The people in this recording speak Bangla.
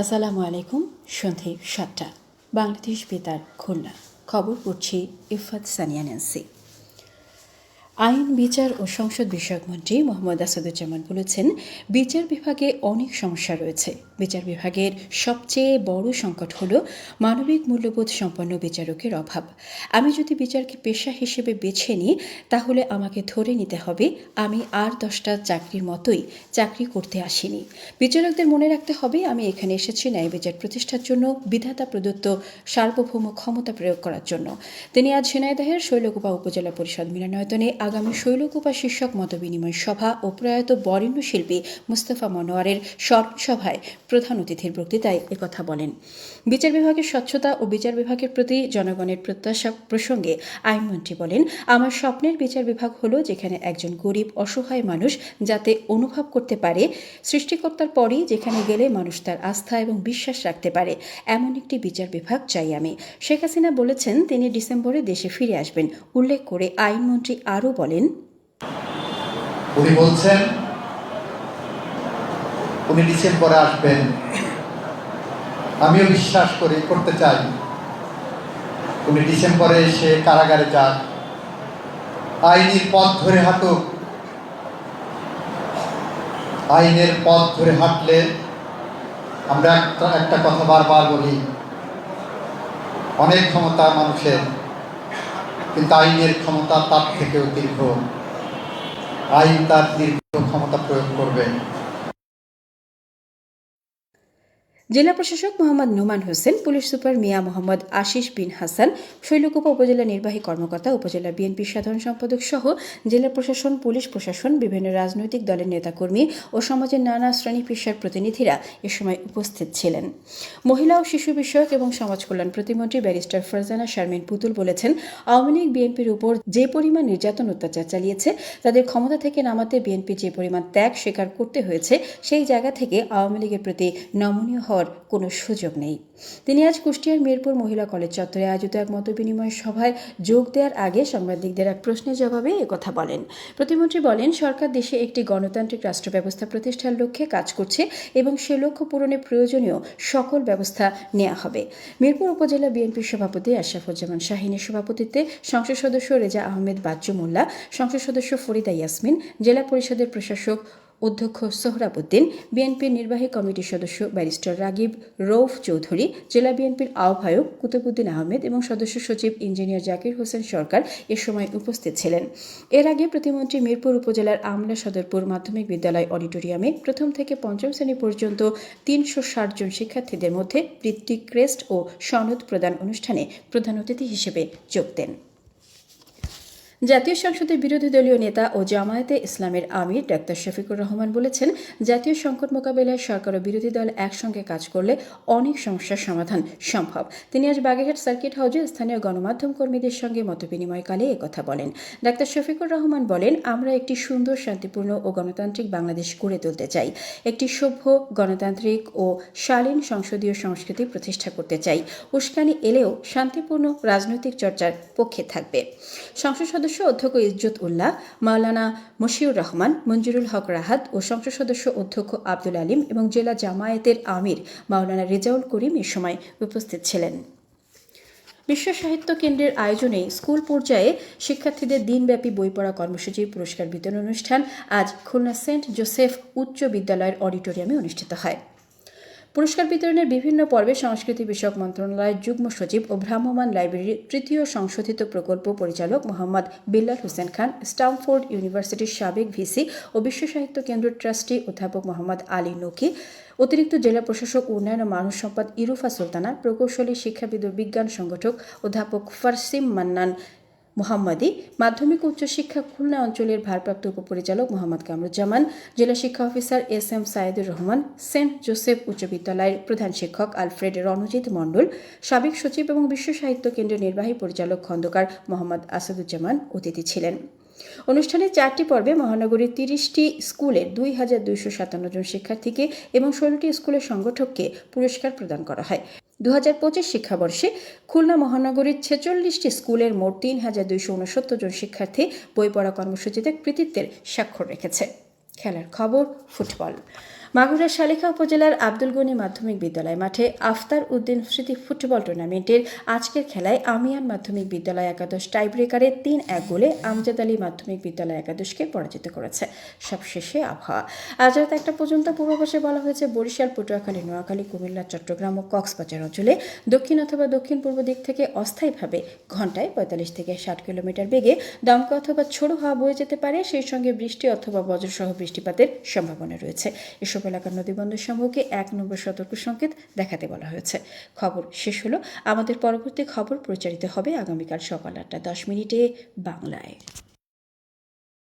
আসসালামু আলাইকুম। সন্ধে ৭টা। বাংলাদেশ বেতার খুলনা। খবর পড়ছি ইফাত সানিয়া ন্যান্সি। আইন, বিচার ও সংসদ বিষয়ক মন্ত্রী মোহাম্মদ আসাদুজ্জামান বলেছেন, বিচার বিভাগে অনেক সমস্যা রয়েছে। বিচার বিভাগের সবচেয়ে বড় সংকট হল মানবিক মূল্যবোধ সম্পন্ন বিচারকের অভাব। আমি যদি বিচারকে পেশা হিসেবে বেছে নিই, তাহলে আমাকে ধরে নিতে হবে আমি আর 10টা চাকরির মতোই চাকরি করতে আসিনি। বিচারকদের মনে রাখতে হবে, আমি এখানে এসেছি ন্যায় বিচার প্রতিষ্ঠার জন্য, বিধাতা প্রদত্ত সার্বভৌম ক্ষমতা প্রয়োগ করার জন্য। তিনি আজ ঝিনাইদহের শৈলকুপা উপজেলা পরিষদ মিলনায়তনে আগামী শৈলকুপা শীর্ষক মতবিনিময় সভা ও প্রয়াত বরেণ্য শিল্পী মুস্তফা মনোয়ারের স্মরণ সভায় প্রধান অতিথির বক্তৃতায় একথা বলেন। বিচার বিভাগের স্বচ্ছতা ও বিচার বিভাগের প্রতি জনগণের প্রত্যাশা প্রসঙ্গে আইনমন্ত্রী বলেন, আমার স্বপ্নের বিচার বিভাগ হলো যেখানে একজন গরিব অসহায় মানুষ যাতে অনুভব করতে পারে সৃষ্টিকর্তার পরই যেখানে গেলে মানুষ তার আস্থা এবং বিশ্বাস রাখতে পারে, এমন একটি বিচার বিভাগ চাই আমি। শেখ হাসিনা বলেছেন তিনি ডিসেম্বরে দেশে ফিরে আসবেন। উল্লেখ করে আইনমন্ত্রী আরও বলেন, উনি বলছেন উনি ডিসেম্বরে আসবেন। আমিও বিশ্বাস করতে চাই উনি ডিসেম্বরে এসে কারাগারে যান, আইনের পথ ধরে হাঁটুক। আইনের পথ ধরে হাঁটলে আমরা একটা কথা বারবার বলি, অনেক ক্ষমতা মানুষের, কিন্তু আইনের ক্ষমতা তার থেকেও দীর্ঘ। আইন তার দীর্ঘ ক্ষমতা প্রয়োগ করবে। জেলা প্রশাসক মোহাম্মদ নোমান হোসেন, পুলিশ সুপার মিয়া মোহাম্মদ আশিস বিন হাসান, শৈলকুপা উপজেলা নির্বাহী কর্মকর্তা, উপজেলা বিএনপির সাধারণ সম্পাদক সহ জেলা প্রশাসন, পুলিশ প্রশাসন, বিভিন্ন রাজনৈতিক দলের নেতাকর্মী ও সমাজের নানা শ্রেণী পেশার প্রতিনিধিরা এ সময় উপস্থিত ছিলেন। মহিলা ও শিশু বিষয়ক এবং সমাজ কল্যাণ প্রতিমন্ত্রী ব্যারিস্টার ফারজানা শারমিন পুতুল বলেছেন, আওয়ামী লীগ বিএনপির উপর যে পরিমাণ নির্যাতন অত্যাচার চালিয়েছে, তাদের ক্ষমতা থেকে নামাতে বিএনপি যে পরিমাণ ত্যাগ স্বীকার করতে হয়েছে, সেই জায়গা থেকে আওয়ামী লীগের প্রতি নমনীয় হওয়ার কোনো সুযোগ নেই। তিনি আজ কুষ্টিয়ার মিরপুর মহিলা কলেজ চত্বরে আয়োজিত এক মতবিনিময় সভায় যোগ দেওয়ার আগে সাংবাদিকদের এক প্রশ্নের জবাবে একথা বলেন। প্রতিমন্ত্রী বলেন, সরকার দেশে একটি গণতান্ত্রিক রাষ্ট্র ব্যবস্থা প্রতিষ্ঠার লক্ষ্যে কাজ করছে এবং সে লক্ষ্য পূরণে প্রয়োজনীয় সকল ব্যবস্থা নেওয়া হবে। মিরপুর উপজেলা বিএনপির সভাপতি আশরাফুজ্জামান শাহিনের সভাপতিত্বে সংসদ সদস্য রেজা আহমেদ বাচ্চু মোল্লা, সংসদ সদস্য ফরিদা ইয়াসমিন, জেলা পরিষদের প্রশাসক অধ্যক্ষ সোহরাব উদ্দিন, বিএনপির নির্বাহী কমিটির সদস্য ব্যারিস্টার রাগিব রৌফ চৌধুরী, জেলা বিএনপির আহ্বায়ক কুতুবুদ্দিন আহমেদ এবং সদস্য সচিব ইঞ্জিনিয়ার জাকির হোসেন সরকার এ সময় উপস্থিত ছিলেন। এর আগে প্রতিমন্ত্রী মিরপুর উপজেলার আমলা সদরপুর মাধ্যমিক বিদ্যালয় অডিটোরিয়ামে প্রথম থেকে পঞ্চম শ্রেণী পর্যন্ত ৩৬০ জন শিক্ষার্থীদের মধ্যে বৃত্তি, ক্রেস্ট ও সনদ প্রদান অনুষ্ঠানে প্রধান অতিথি হিসেবে যোগ দেন। জাতীয় সংসদের বিরোধী দলীয় নেতা ও জামায়াতে ইসলামের আমির ডাক্তার শফিকুর রহমান বলেছেন, জাতীয় সংকট মোকাবিলায় সরকার ও বিরোধী দল একসঙ্গে কাজ করলে অনেক সমস্যার সমাধান সম্ভব। তিনি আজ বাগেরহাট সার্কিট হাউসে স্থানীয় গণমাধ্যম কর্মীদের সঙ্গে মতবিনিময়কালে একথা বলেন। ডাক্তার শফিকুর রহমান বলেন, আমরা একটি সুন্দর, শান্তিপূর্ণ ও গণতান্ত্রিক বাংলাদেশ গড়ে তুলতে চাই। একটি সভ্য, গণতান্ত্রিক ও শালীন সংসদীয় সংস্কৃতি প্রতিষ্ঠা করতে চাই। উস্কানি এলেও শান্তিপূর্ণ রাজনৈতিক চর্চার পক্ষে থাকবে। সংসদ সদস্য অধ্যক্ষ ইজ্জত উল্লাহ, মাওলানা মশিউর রহমান, মঞ্জুরুল হক রাহাত ও সংসদ সদস্য অধ্যক্ষ আব্দুল আলিম এবং জেলা জামায়াতের আমির মাওলানা রেজাউল করিম এ সময় উপস্থিত ছিলেন। বিশ্ব সাহিত্য কেন্দ্রের আয়োজনে স্কুল পর্যায়ে শিক্ষার্থীদের দিনব্যাপী বই পড়া কর্মসূচির পুরস্কার বিতরণ অনুষ্ঠান আজ খুলনা সেন্ট জোসেফ উচ্চ বিদ্যালয়ের অডিটোরিয়ামে অনুষ্ঠিত হয়। পুরস্কার বিতরণের বিভিন্ন পর্বে সংস্কৃতি বিষয়ক মন্ত্রণালয়ের যুগ্ম সচিব ও ভ্রাম্যমাণ লাইব্রেরির তৃতীয় সংশোধিত প্রকল্প পরিচালক মোহাম্মদ বিল্লাল হোসেন খান, স্টামফোর্ড ইউনিভার্সিটির সাবেক ভিসি ও বিশ্ব সাহিত্য কেন্দ্র ট্রাস্টি অধ্যাপক মোহাম্মদ আলী নকি, অতিরিক্ত জেলা প্রশাসক উন্নয়ন ও মানব সম্পদ ইরুফা সুলতানা, প্রকৌশলী শিক্ষাবিদ ও বিজ্ঞান সংগঠক অধ্যাপক ফারসিম মান্নান মোহাম্মদী, মাধ্যমিক ও উচ্চশিক্ষা খুলনা অঞ্চলের ভারপ্রাপ্ত উপপরিচালক মোহাম্মদ কামরুজ্জামান, জেলা শিক্ষা অফিসার এস.এম. সায়েদুর রহমান, সেন্ট জোসেফ উচ্চ বিদ্যালয়ের প্রধান শিক্ষক আলফ্রেড রণজিৎ মণ্ডল, সাবেক সচিব এবং বিশ্ব সাহিত্য কেন্দ্রের নির্বাহী পরিচালক খন্দকার মোহাম্মদ আসাদুজ্জামান অতিথি ছিলেন। অনুষ্ঠানে 4টি পর্বে মহানগরীর 30টি স্কুলের 2,257 জন শিক্ষার্থীকে এবং 16টি স্কুলের সংগঠককে পুরস্কার প্রদান করা হয়। 2025 শিক্ষাবর্ষে খুলনা মহানগরীর 46টি স্কুলের মোট 3,269 জন শিক্ষার্থী বই পড়া কর্মসূচিতে কৃতিত্বের স্বাক্ষর রেখেছে। খেলার খবর, ফুটবল। মাগুরা শালিখা উপজেলার আব্দুল গনি মাধ্যমিক বিদ্যালয় মাঠে আফতার উদ্দিন স্মৃতি ফুটবল টুর্নামেন্টের আজকের খেলায় আমিয়ান মাধ্যমিক বিদ্যালয় একাদশ টাইব্রেকারে 3-1 গোলে আমজাদ আলী মাধ্যমিক বিদ্যালয় একাদশকে পরাজিত করেছে। সবশেষে আবহাওয়া। আজ রাত 1টা পর্যন্ত পূর্বাভাসে বলা হয়েছে বরিশাল, পটুয়াখালী, নোয়াখালী, কুমিল্লা, চট্টগ্রাম ও কক্সবাজার অঞ্চলে দক্ষিণ অথবা দক্ষিণ পূর্ব দিক থেকে অস্থায়ীভাবে ঘন্টায় 45 থেকে 60 কিলোমিটার বেগে দমকা অথবা ঝোড়ো হাওয়া বয়ে যেতে পারে। সেই সঙ্গে বৃষ্টি অথবা বজ্রসহ বৃষ্টিপাতের সম্ভাবনা রয়েছে। এসব এলাকার নদীবন্দর সমূহকে 1 নম্বর সতর্ক সংকেত দেখাতে বলা হয়েছে। খবর শেষ হলো। আমাদের পরবর্তী খবর প্রচারিত হবে আগামীকাল সকাল 8টা 10 মিনিটে বাংলায়।